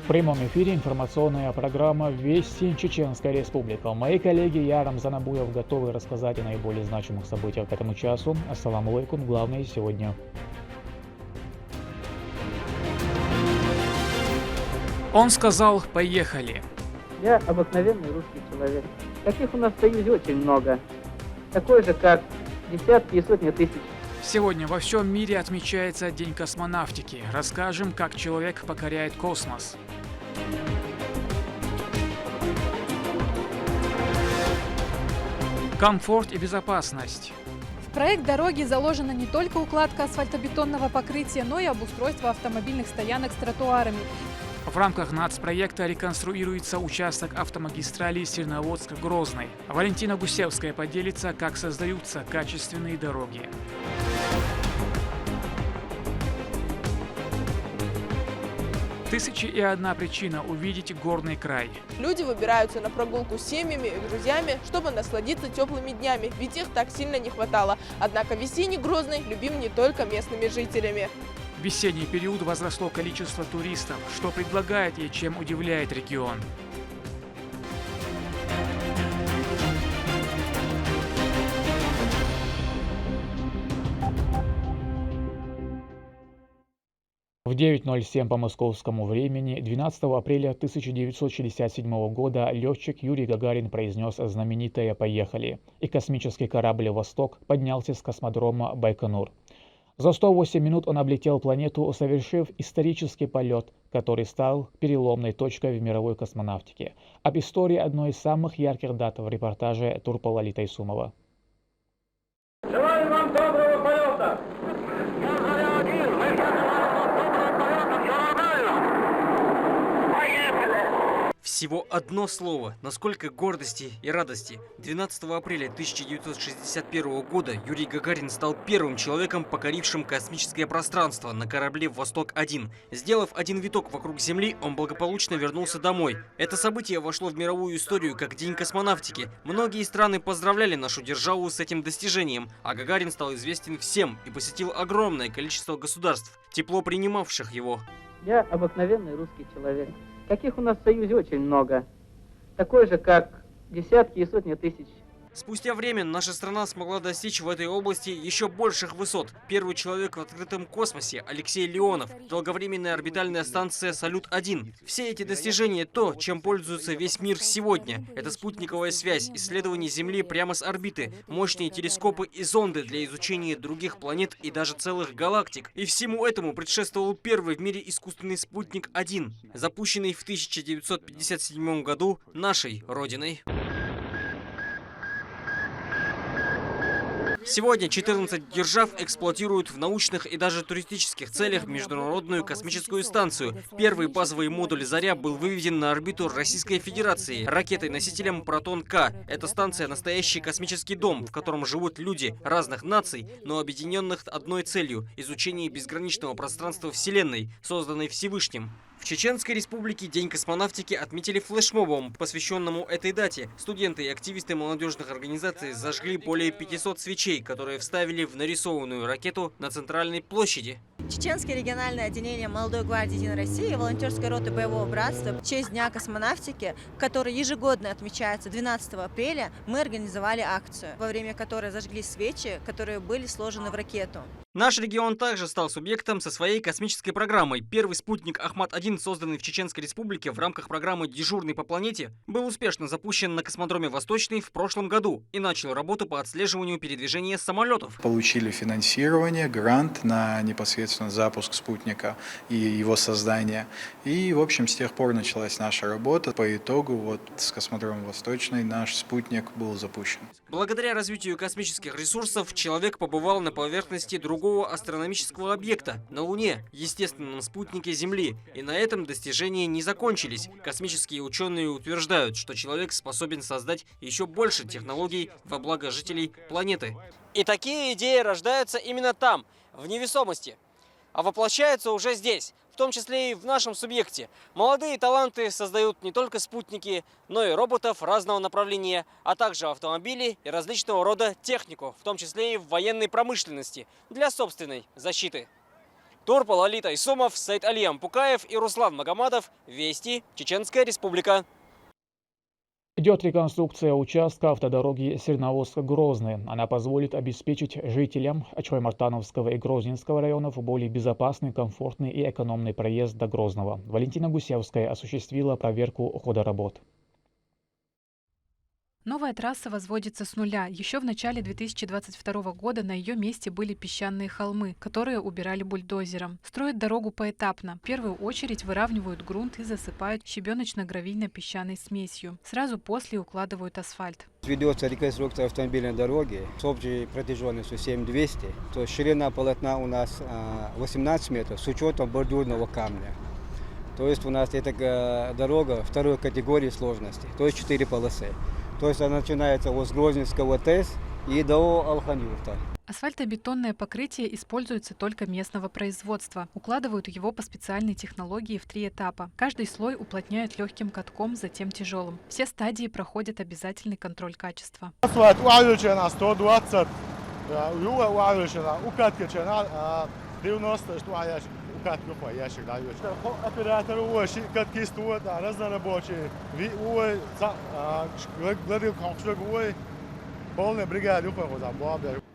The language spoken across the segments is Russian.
В прямом эфире информационная программа «Вести Чеченская Республика». Мои коллеги я, Рамзан Абуев, готовы рассказать о наиболее значимых событиях к этому часу. Ассаламу алейкум, главное сегодня. Он сказал «поехали». Я обыкновенный русский человек. Таких у нас в Союзе очень много. Такой же, как десятки и сотни тысяч. Сегодня во всем мире отмечается День космонавтики. Расскажем, как человек покоряет космос. Комфорт и безопасность. В проект дороги заложена не только укладка асфальтобетонного покрытия, но и обустройство автомобильных стоянок с тротуарами. В рамках нацпроекта реконструируется участок автомагистрали Серноводск-Грозный. Валентина Гусевская поделится, как создаются качественные дороги. Тысячи и одна причина увидеть горный край. Люди выбираются на прогулку с семьями и друзьями, чтобы насладиться теплыми днями, ведь их так сильно не хватало. Однако весенний Грозный любим не только местными жителями. В весенний период возросло количество туристов, что предлагает и чем удивляет регион. В 9:07 по московскому времени 12 апреля 1967 года летчик Юрий Гагарин произнес знаменитое «Поехали!» и космический корабль «Восток» поднялся с космодрома Байконур. За 108 минут он облетел планету, совершив исторический полет, который стал переломной точкой в мировой космонавтике. Об истории одной из самых ярких дат в репортаже Турпала Тайсумова. Желаю вам доброго полета! Всего одно слово, но сколько гордости и радости. 12 апреля 1961 года Юрий Гагарин стал первым человеком, покорившим космическое пространство на корабле «Восток-1». Сделав один виток вокруг Земли, он благополучно вернулся домой. Это событие вошло в мировую историю как День космонавтики. Многие страны поздравляли нашу державу с этим достижением, а Гагарин стал известен всем и посетил огромное количество государств, тепло принимавших его. Я обыкновенный русский человек. Таких у нас в Союзе очень много. Такой же, как десятки и сотни тысяч. Спустя время наша страна смогла достичь в этой области еще больших высот. Первый человек в открытом космосе Алексей Леонов, долговременная орбитальная станция «Салют-1». Все эти достижения – то, чем пользуется весь мир сегодня. Это спутниковая связь, исследование Земли прямо с орбиты, мощные телескопы и зонды для изучения других планет и даже целых галактик. И всему этому предшествовал первый в мире искусственный спутник-1, запущенный в 1957 году нашей Родиной. Сегодня 14 держав эксплуатируют в научных и даже туристических целях Международную космическую станцию. Первый базовый модуль «Заря» был выведен на орбиту Российской Федерации ракетой-носителем «Протон-К». Эта станция – настоящий космический дом, в котором живут люди разных наций, но объединенных одной целью – изучение безграничного пространства Вселенной, созданной Всевышним. В Чеченской Республике День космонавтики отметили флешмобом, посвященному этой дате. Студенты и активисты молодежных организаций зажгли более 500 свечей, которые вставили в нарисованную ракету на центральной площади. Чеченское региональное отделение Молодой гвардии Единой России и волонтерской роты боевого братства в честь Дня космонавтики, который ежегодно отмечается 12 апреля, мы организовали акцию, во время которой зажгли свечи, которые были сложены в ракету. Наш регион также стал субъектом со своей космической программой. Первый спутник «Ахмат-1», созданный в Чеченской Республике в рамках программы «Дежурный по планете», был успешно запущен на космодроме «Восточный» в прошлом году и начал работу по отслеживанию передвижения самолетов. Получили финансирование, грант на непосредственно запуск спутника и его создание. И, в общем, с тех пор началась наша работа. По итогу, вот с космодрома «Восточный» наш спутник был запущен. Благодаря развитию космических ресурсов человек побывал на поверхности другого астрономического объекта – на Луне, естественном спутнике Земли. И на этом достижения не закончились. Космические ученые утверждают, что человек способен создать еще больше технологий во благо жителей планеты. И такие идеи рождаются именно там, в невесомости, а воплощаются уже здесь, в том числе и в нашем субъекте. Молодые таланты создают не только спутники, но и роботов разного направления, а также автомобили и различного рода технику, в том числе и в военной промышленности, для собственной защиты. Торпал Алита Исомов, Сайд Алиям Пукаев и Руслан Магомадов. Вести, Чеченская Республика. Идет реконструкция участка автодороги Серноводск-Грозный. Она позволит обеспечить жителям Чоймартановского и Грозненского районов более безопасный, комфортный и экономный проезд до Грозного. Валентина Гусевская осуществила проверку хода работ. Новая трасса возводится с нуля. Еще в начале 2022 года на ее месте были песчаные холмы, которые убирали бульдозером. Строят дорогу поэтапно. В первую очередь выравнивают грунт и засыпают щебеночно-гравийно-песчаной смесью. Сразу после укладывают асфальт. Ведется реконструкция автомобильной дороги с общей протяженностью 7200. То есть ширина полотна у нас 18 метров с учетом бордюрного камня. То есть у нас эта дорога второй категории сложности, то есть 4 полосы. То есть она начинается от Грозненского ТЭС и до Алхан-Юрта. Асфальтобетонное покрытие используется только местного производства. Укладывают его по специальной технологии в 3 этапа. Каждый слой уплотняют легким катком, затем тяжелым. Все стадии проходят обязательный контроль качества. Асфальт увеличен на 120, юга увеличена, укатка на 90, что укатку по ящик дают. Оператор увеличил катки стоят, разнорабочие, главный конструкт полная бригада.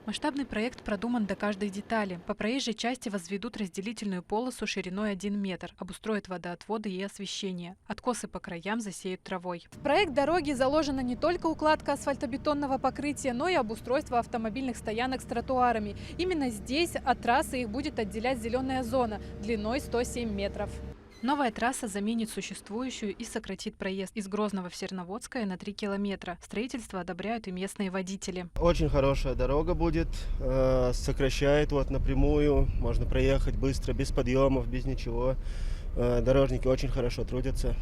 Масштабный проект продуман до каждой детали. По проезжей части возведут разделительную полосу шириной 1 метр, обустроят водоотводы и освещение. Откосы по краям засеют травой. В проект дороги заложена не только укладка асфальтобетонного покрытия, но и обустройство автомобильных стоянок с тротуарами. Именно здесь от трассы их будет отделять зеленая зона длиной 107 метров. Новая трасса заменит существующую и сократит проезд из Грозного в Серноводское на 3 километра. Строительство одобряют и местные водители. Очень хорошая дорога будет, сокращает напрямую, можно проехать быстро, без подъемов, без ничего. Дорожники очень хорошо трудятся.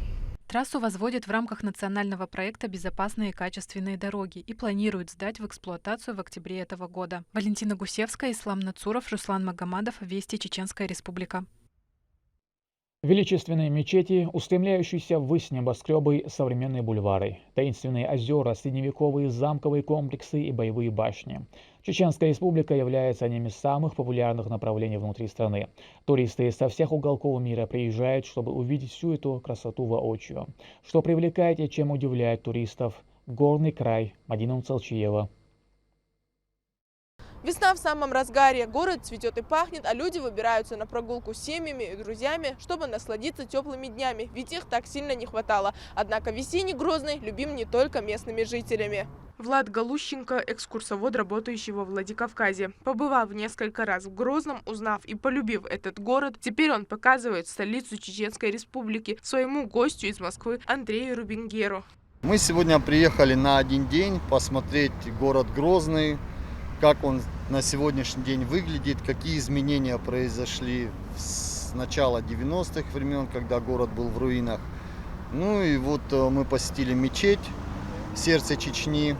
Трассу возводят в рамках национального проекта «Безопасные и качественные дороги» и планируют сдать в эксплуатацию в октябре этого года. Валентина Гусевская, Ислам Нацуров, Руслан Магомадов. Вести, Чеченская Республика. Величественные мечети, устремляющиеся ввысь небоскребы, современные бульвары, таинственные озера, средневековые замковые комплексы и боевые башни. Чеченская Республика является одним из самых популярных направлений внутри страны. Туристы со всех уголков мира приезжают, чтобы увидеть всю эту красоту воочию. Что привлекает и чем удивляет туристов? Горный край. Мадина Мцалчиева. Весна в самом разгаре, город цветет и пахнет, а люди выбираются на прогулку с семьями и друзьями, чтобы насладиться теплыми днями, ведь их так сильно не хватало. Однако весенний Грозный любим не только местными жителями. Влад Галущенко – экскурсовод, работающий во Владикавказе. Побывав несколько раз в Грозном, узнав и полюбив этот город, теперь он показывает столицу Чеченской Республики своему гостю из Москвы Андрею Рубингеру. Мы сегодня приехали на один день посмотреть город Грозный, как он на сегодняшний день выглядит, какие изменения произошли с начала 90-х времен, когда город был в руинах. Ну и вот мы посетили мечеть, сердце Чечни.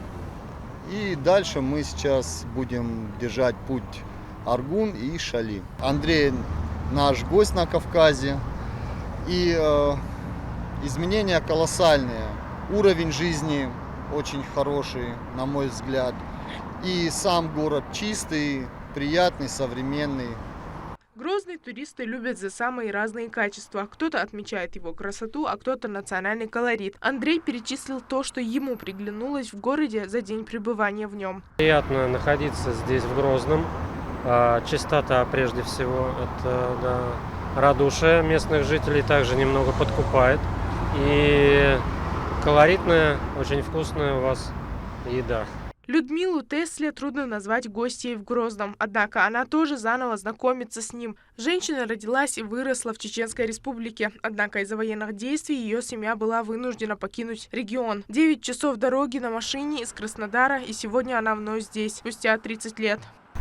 И дальше мы сейчас будем держать путь Аргун и Шали. Андрей наш гость на Кавказе. И изменения колоссальные. Уровень жизни очень хороший, на мой взгляд. И сам город чистый, приятный, современный. Грозный туристы любят за самые разные качества. Кто-то отмечает его красоту, а кто-то национальный колорит. Андрей перечислил то, что ему приглянулось в городе за день пребывания в нем. Приятно находиться здесь, в Грозном. Чистота, прежде всего, это радушие местных жителей также немного подкупает. И колоритная, очень вкусная у вас еда. Людмилу Тесле трудно назвать гостьей в Грозном, однако она тоже заново знакомится с ним. Женщина родилась и выросла в Чеченской Республике, однако из-за военных действий ее семья была вынуждена покинуть регион. 9 часов дороги на машине из Краснодара, и сегодня она вновь здесь, спустя 30 лет.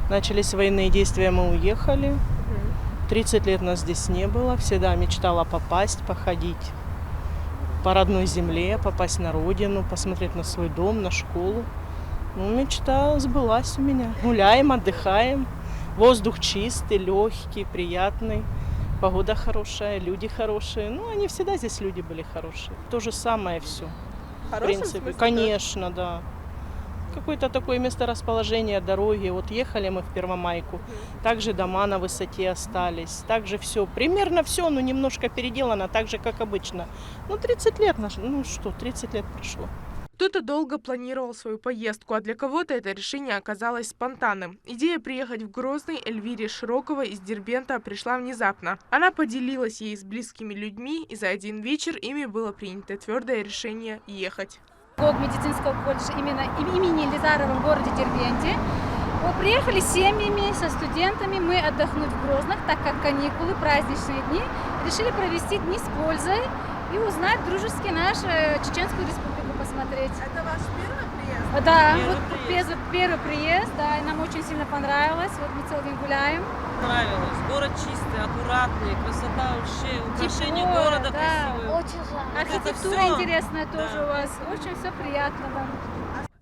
Начались военные действия, мы уехали. 30 лет нас здесь не было, всегда мечтала попасть, походить по родной земле, попасть на родину, посмотреть на свой дом, на школу. Мечта сбылась у меня. Гуляем, отдыхаем. Воздух чистый, легкий, приятный. Погода хорошая, люди хорошие. Они всегда здесь люди были хорошие. То же самое все. В принципе, конечно, да. какое-то такое месторасположение дороги. Вот ехали мы в Первомайку, также дома на высоте остались, также все, примерно все, но немножко переделано, так же, как обычно. 30 лет, 30 лет прошло. Кто-то долго планировал свою поездку, а для кого-то это решение оказалось спонтанным. Идея приехать в Грозный Эльвире Широковой из Дербента пришла внезапно. Она поделилась ей с близкими людьми, и за один вечер ими было принято твердое решение ехать. Медицинского колледжа имени Лизарова в городе Дербенте. Мы приехали с семьями, со студентами, мы отдохнуть в Грозных, так как каникулы, праздничные дни. Решили провести дни с пользой и узнать дружески нашу Чеченскую республику посмотреть. Это ваш первый приезд? Да, первый приезд, да, и нам очень сильно понравилось. Вот мы целый день гуляем. Понравилось. Город чистый, аккуратный, красота вообще, украшение города красивое. Очень жалко. Архитектура интересная тоже у вас. Очень все приятно вам.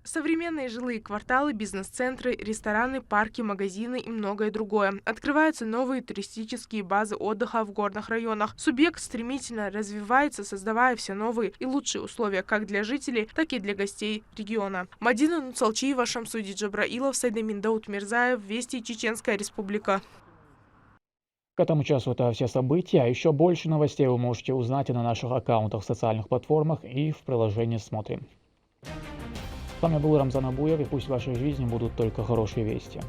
Современные жилые кварталы, бизнес-центры, рестораны, парки, магазины и многое другое. Открываются новые туристические базы отдыха в горных районах. Субъект стремительно развивается, создавая все новые и лучшие условия как для жителей, так и для гостей региона. Мадина Нуцалчиева, Шамсуди Джабраилов, Сайдамин Даутмирзаев, Вести, Чеченская Республика. К этому часу это все события. А еще больше новостей вы можете узнать и на наших аккаунтах в социальных платформах и в приложении «Смотрим». С вами был Рамзан Абуев, и пусть в вашей жизни будут только хорошие вести.